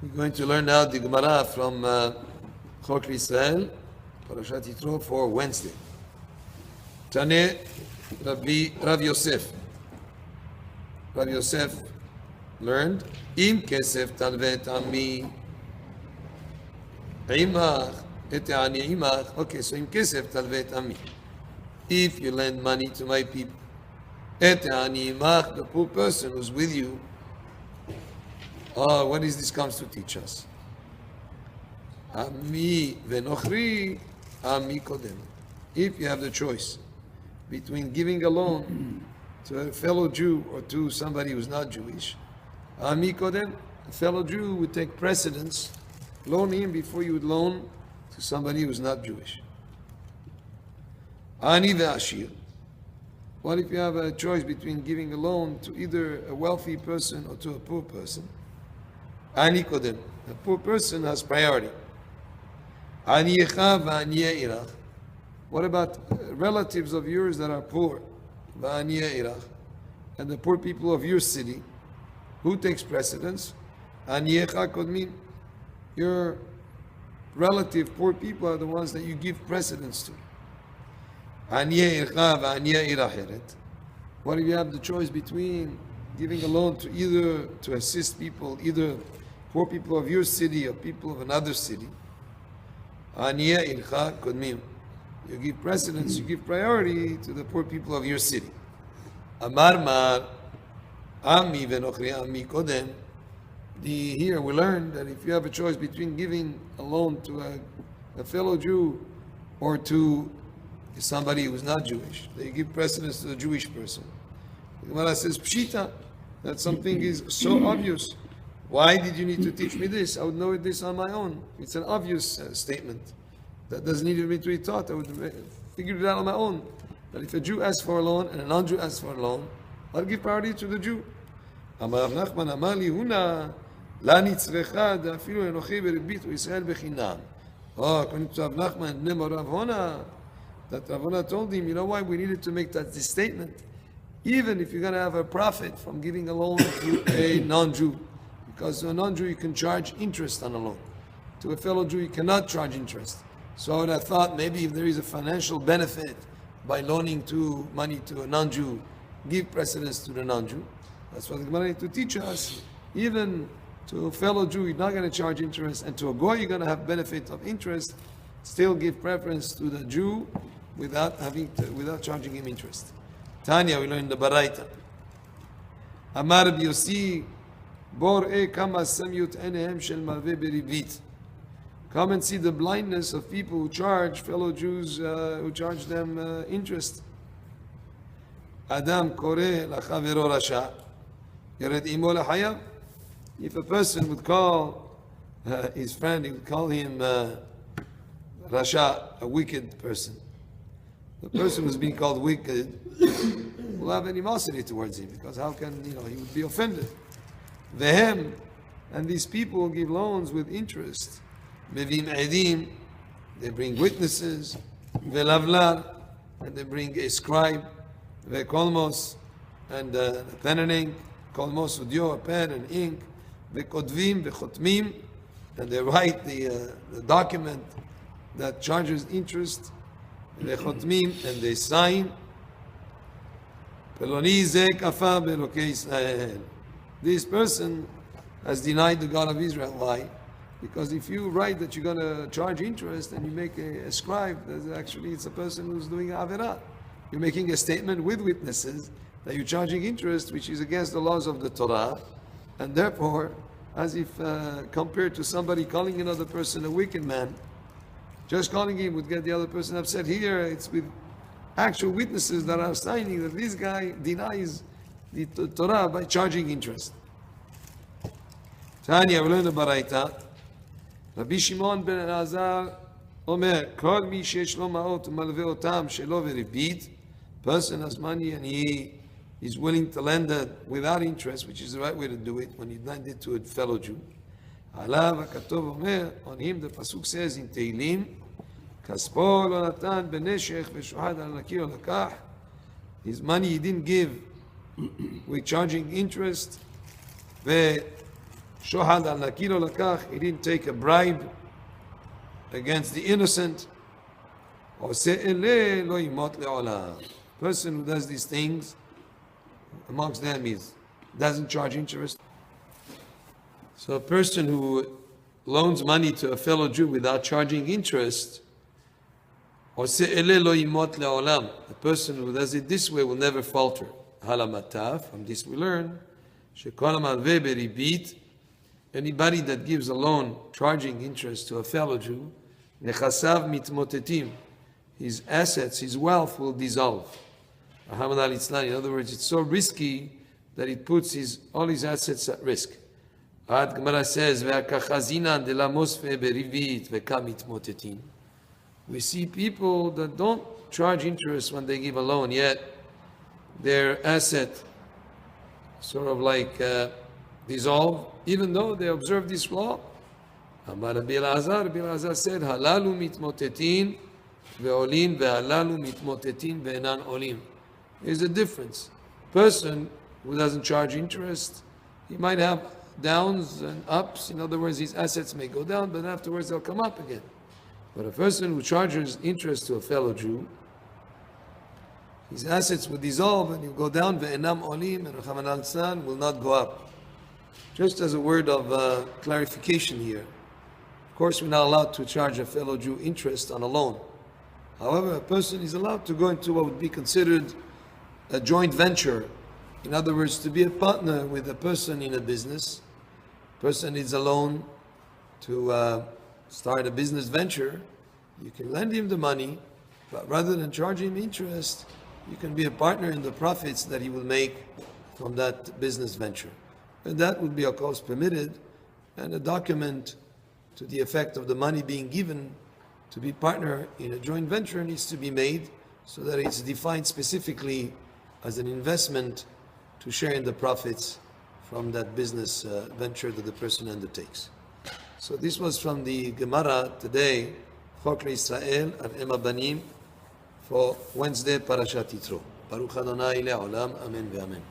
We're going to learn now the Gemarah from Hok Leisrael, Parashat Yitro for Wednesday. Taneh Rabbi Rav Yosef. Rav Yosef learned, Im kesef talvet ami imach et ani imach. Okay, so im kesef talvet ami. If you lend money to my people, et ani imach, the poor person who's with you. Oh, what is this comes to teach us? Ami venochri, ami kodem. If you have the choice between giving a loan to a fellow Jew or to somebody who's not Jewish, ami kodem, a fellow Jew would take precedence, loan him before you would loan to somebody who's not Jewish. Ani ve'ashir. What if you have a choice between giving a loan to either a wealthy person or to a poor person? Ani kodem. The poor person has priority. Aniyecha v'aniye irach. What about relatives of yours that are poor? V'aniye irach. And the poor people of your city. Who takes precedence? Aniyecha kodmin. Your relative poor people are the ones that you give precedence to. Aniye ircha v'aniye iracheret. What if you have the choice between giving a loan to either to assist people, either poor people of your city or people of another city? Aniya ilcha kodmim. You give precedence, you give priority to the poor people of your city. Amar mar ami venochri ami kodem. Here we learn that if you have a choice between giving a loan to a fellow Jew or to somebody who's not Jewish, that you give precedence to the Jewish person. The Gemarah says pshita, that something is so obvious. Why did you need to teach me this? I would know this on my own. It's an obvious statement that doesn't need to be taught. I would figure it out on my own. That if a Jew asks for a loan and a non-Jew asks for a loan, I'll give priority to the Jew. Amar Rav Nachman amar li huna la nitzrecha da'afilu enochi beribit u'Yisrael bechinam. Oh, according to Rav Nachman, Nemo Rav Hona, that Rav Hona told him, you know why we needed to make this statement? Even if you're going to have a profit from giving a loan to a non-Jew, because to a non-Jew you can charge interest on a loan. To a fellow Jew you cannot charge interest. So I would have thought maybe if there is a financial benefit by loaning money to a non-Jew, give precedence to the non-Jew. That's what the Gemarah needs to teach us. Even to a fellow Jew you're not going to charge interest, and to a Goy you're going to have benefit of interest, still give preference to the Jew without charging him interest. Tanya, we learn in the Baraita. Amar Rabbi Yossi, Bor'e kama samyut enehem shel malveh beribit. Come and see the blindness of people who charge fellow Jews, who charge them interest. Adam kore lachavero rasha, yared imo lachayav. If a person would call his friend, he would call him rasha, a wicked person. The person who's being called wicked will have animosity towards him, because how can he would be offended. Vehem, and these people give loans with interest. Mevim edim, they bring witnesses. Velavlar, and they bring a scribe. Vekolmos, and a pen and ink. Kolmos udio, a pen and ink. Vekodvim, vechotmim, and they write the document that charges interest. Vechotmim, and they sign. Peloni ze kafa beelokei Israel. This person has denied the God of Israel. Why? Because if you write that you're going to charge interest and you make a scribe, it's a person who's doing averah. You're making a statement with witnesses that you're charging interest, which is against the laws of the Torah, and therefore, as if compared to somebody calling another person a wicked man, just calling him would get the other person upset. Here, it's with actual witnesses that are signing that this guy denies the Torah by charging interest. Tanya, we learn the Baraita. Rabbi Shimon ben Elazar Omer, Kol mi sheyesh lo ma'ot u'malveh otam shelo v'ribit. Person has money and he is willing to lend it without interest, which is the right way to do it when you lend it to a fellow Jew. Alav HaKatov Omer, on him the pasuk says in Tehillim, Kaspo lo natan beneshech v'shuhad al nakir lakach. His money he didn't give with charging interest. Shohad al nakiro lakach, he didn't take a bribe against the innocent. Person who does these things, amongst them is doesn't charge interest. So a person who loans money to a fellow Jew without charging interest, a person who does it this way will never falter. From this we learn, anybody that gives a loan charging interest to a fellow Jew, his assets, his wealth will dissolve. In other words, it's so risky that it puts all his assets at risk. Gemarah says, we see people that don't charge interest when they give a loan, yet their asset sort of like dissolve, even though they observe this law. Rabbi said, halalu mitmotetin ve'olim ve'halalu mitmotetin ve'enan olim. There's a difference. Person who doesn't charge interest, he might have downs and ups. In other words, his assets may go down, but afterwards they'll come up again. But a person who charges interest to a fellow Jew, his assets will dissolve and he'll go down, ve'enam olim, and Rahman will not go up. Just as a word of clarification here. Of course, we're not allowed to charge a fellow Jew interest on a loan. However, a person is allowed to go into what would be considered a joint venture. In other words, to be a partner with a person in a business. Person needs a loan to start a business venture. You can lend him the money, but rather than charge him interest, you can be a partner in the profits that he will make from that business venture. And that would be, of course, permitted, and a document to the effect of the money being given to be partner in a joint venture needs to be made so that it's defined specifically as an investment to share in the profits from that business venture that the person undertakes. So this was from the Gemarah today, Hok Leisrael and Em Habanim, for Wednesday Parashat Yitro. Baruch Adonai le'olam, amen ve'amen.